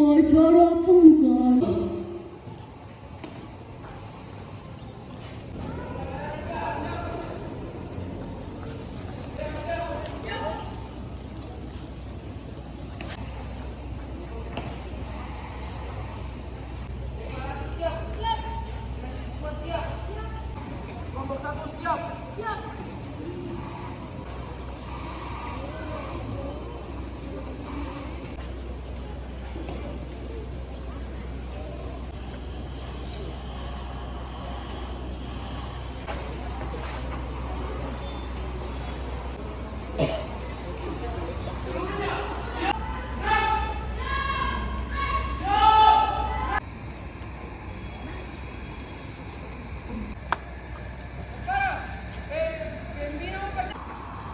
Upacara pembukaan.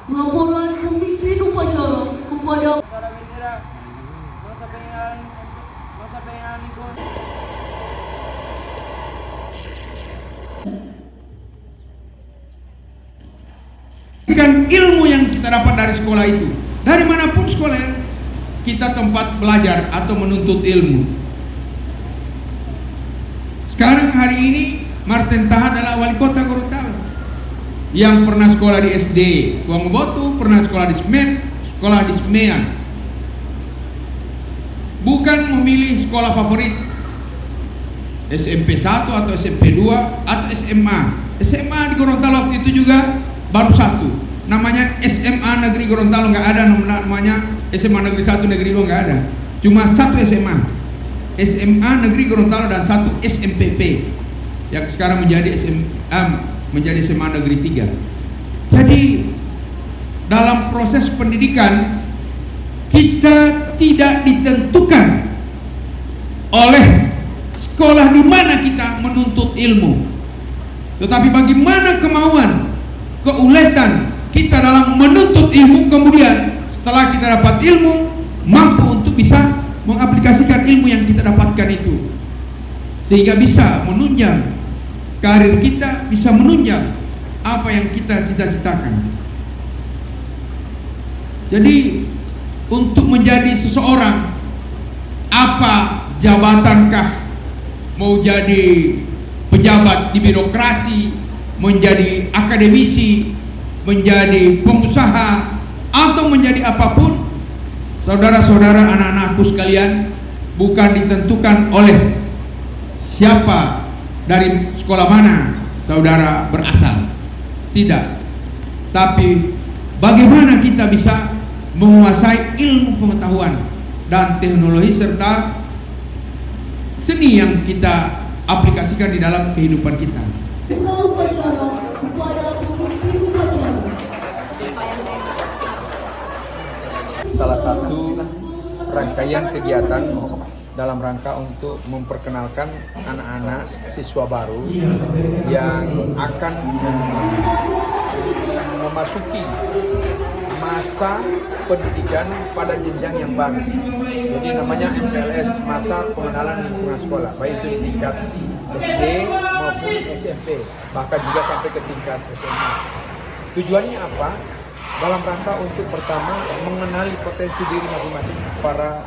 Laporan pemimpin upacara kepada Para bendera masa pengen ikut. Kan ilmu yang kita dapat dari sekolah itu, dari manapun sekolah kita tempat belajar atau menuntut ilmu. Sekarang hari ini Martin Taha adalah wali kota Gorontalo yang pernah sekolah di SD Kuangobotu, pernah sekolah di SMEP, sekolah di SMEAN. Bukan memilih sekolah favorit SMP 1 atau SMP 2 atau SMA. SMA di Gorontalo waktu itu juga baru satu, namanya SMA Negeri Gorontalo, nggak ada namanya SMA Negeri 1, Negeri 2, nggak ada. Cuma satu SMA, SMA Negeri Gorontalo, dan satu SMPP yang sekarang menjadi SMA Negeri 3. Jadi dalam proses pendidikan kita tidak ditentukan oleh sekolah di mana kita menuntut ilmu, tetapi bagaimana kemauan, keuletan kita dalam menuntut ilmu, kemudian setelah kita dapat ilmu mampu untuk bisa mengaplikasikan ilmu yang kita dapatkan itu, sehingga bisa menunjang karir kita, bisa menunjang apa yang kita cita-citakan. Jadi untuk menjadi seseorang, apa jabatankah, mau jadi pejabat di birokrasi, menjadi akademisi, menjadi pengusaha, atau menjadi apapun, saudara-saudara, anak-anakku sekalian, bukan ditentukan oleh siapa, dari sekolah mana saudara berasal, tidak, tapi bagaimana kita bisa menguasai ilmu pengetahuan dan teknologi serta seni yang kita aplikasikan di dalam kehidupan kita. buka upacara kepada pemimpin upacara. Salah satu rangkaian kegiatan dalam rangka untuk memperkenalkan anak-anak siswa baru yang akan memasuki masa pendidikan pada jenjang yang baru. Jadi namanya MPLS, masa pengenalan lingkungan sekolah, baik itu di tingkat SD maupun SMP, bahkan juga sampai ke tingkat SMA. Tujuannya apa? Dalam rangka untuk pertama mengenali potensi diri masing-masing para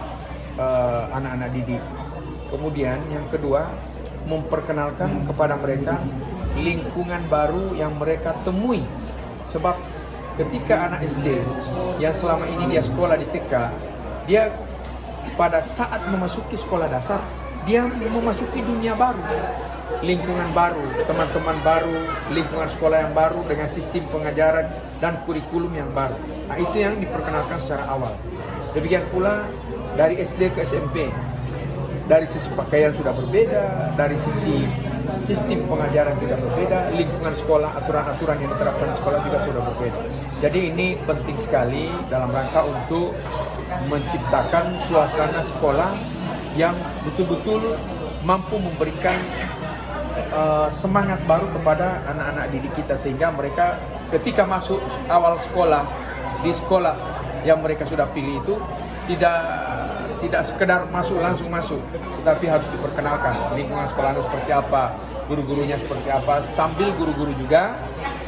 anak-anak didik. Kemudian yang kedua, memperkenalkan kepada mereka lingkungan baru yang mereka temui. Sebab ketika anak SD yang selama ini dia sekolah di TK, dia pada saat memasuki sekolah dasar, dia memasuki dunia baru, lingkungan baru, teman-teman baru, lingkungan sekolah yang baru dengan sistem pengajaran dan kurikulum yang baru. Nah, itu yang diperkenalkan secara awal. Demikian pula dari SD ke SMP, dari sisi pakaian sudah berbeda, dari sisi sistem pengajaran juga berbeda, lingkungan sekolah, aturan-aturan yang diterapkan di sekolah juga sudah berbeda. Jadi ini penting sekali dalam rangka untuk menciptakan suasana sekolah yang betul-betul mampu memberikan semangat baru kepada anak-anak didik kita, sehingga mereka ketika masuk awal sekolah, di sekolah yang mereka sudah pilih itu tidak sekedar langsung masuk, tetapi harus diperkenalkan lingkungan sekolahnya seperti apa, guru-gurunya seperti apa, sambil guru-guru juga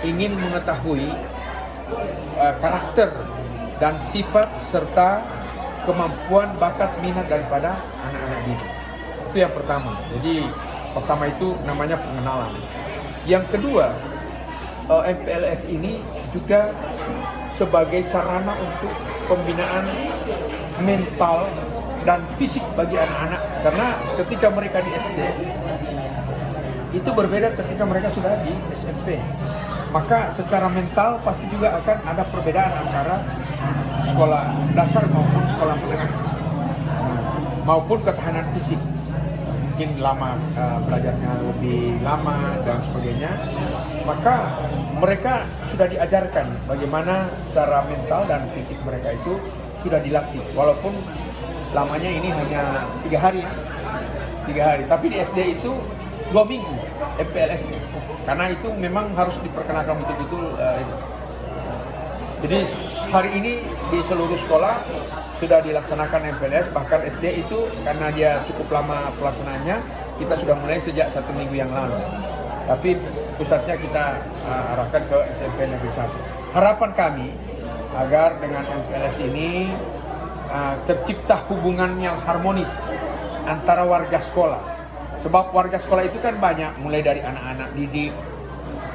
ingin mengetahui karakter dan sifat serta kemampuan, bakat, minat daripada anak-anak didik. Itu yang pertama. Jadi pertama itu namanya pengenalan. Yang kedua, MPLS ini juga sebagai sarana untuk pembinaan mental dan fisik bagi anak-anak, karena ketika mereka di SD itu berbeda ketika mereka sudah di SMP. Maka secara mental pasti juga akan ada perbedaan antara sekolah dasar maupun sekolah menengah, maupun ketahanan fisik. Mungkin lama belajarnya lebih lama dan sebagainya. Maka mereka sudah diajarkan bagaimana secara mental dan fisik mereka itu sudah dilatih, walaupun lamanya ini hanya 3 hari, tapi di SD itu 2 minggu MPLS-nya, karena itu memang harus diperkenalkan betul-betul. Jadi hari ini di seluruh sekolah sudah dilaksanakan MPLS, bahkan SD itu karena dia cukup lama pelaksanaannya, kita sudah mulai sejak 1 minggu yang lalu. Tapi pusatnya kita arahkan ke SMP Negeri 1. Harapan kami agar dengan MPLS ini tercipta hubungan yang harmonis antara warga sekolah. Sebab warga sekolah itu kan banyak, mulai dari anak-anak didik,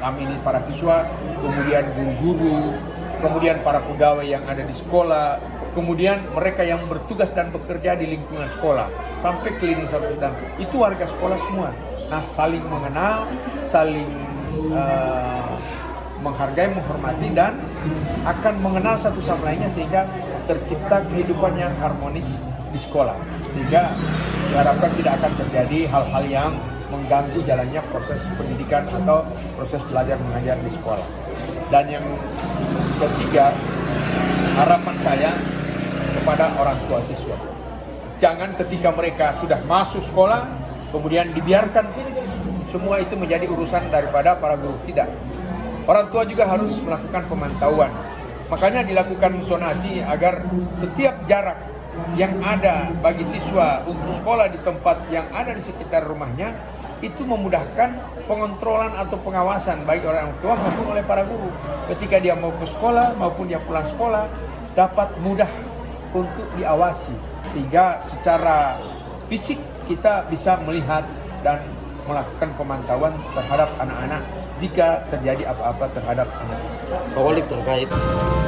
kami ini para siswa, kemudian guru-guru, kemudian para pegawai yang ada di sekolah, kemudian mereka yang bertugas dan bekerja di lingkungan sekolah, sampai klinik dan itu warga sekolah semua. Nah, saling mengenal, saling menghargai, menghormati, dan akan mengenal satu sama lainnya sehingga tercipta kehidupan yang harmonis di sekolah. Sehingga diharapkan tidak akan terjadi hal-hal yang mengganggu jalannya proses pendidikan atau proses belajar mengajar di sekolah. Dan yang ketiga, harapan saya kepada orang tua siswa, jangan ketika mereka sudah masuk sekolah kemudian dibiarkan semua itu menjadi urusan daripada para guru. Tidak, orang tua juga harus melakukan pemantauan. Makanya dilakukan zonasi agar setiap jarak yang ada bagi siswa untuk sekolah di tempat yang ada di sekitar rumahnya itu memudahkan pengontrolan atau pengawasan baik orang tua maupun oleh para guru. Ketika dia mau ke sekolah maupun dia pulang sekolah dapat mudah untuk diawasi, sehingga secara fisik kita bisa melihat dan melakukan pemantauan terhadap anak-anak jika terjadi apa-apa terhadap anak. Pak Wali terkait Lari.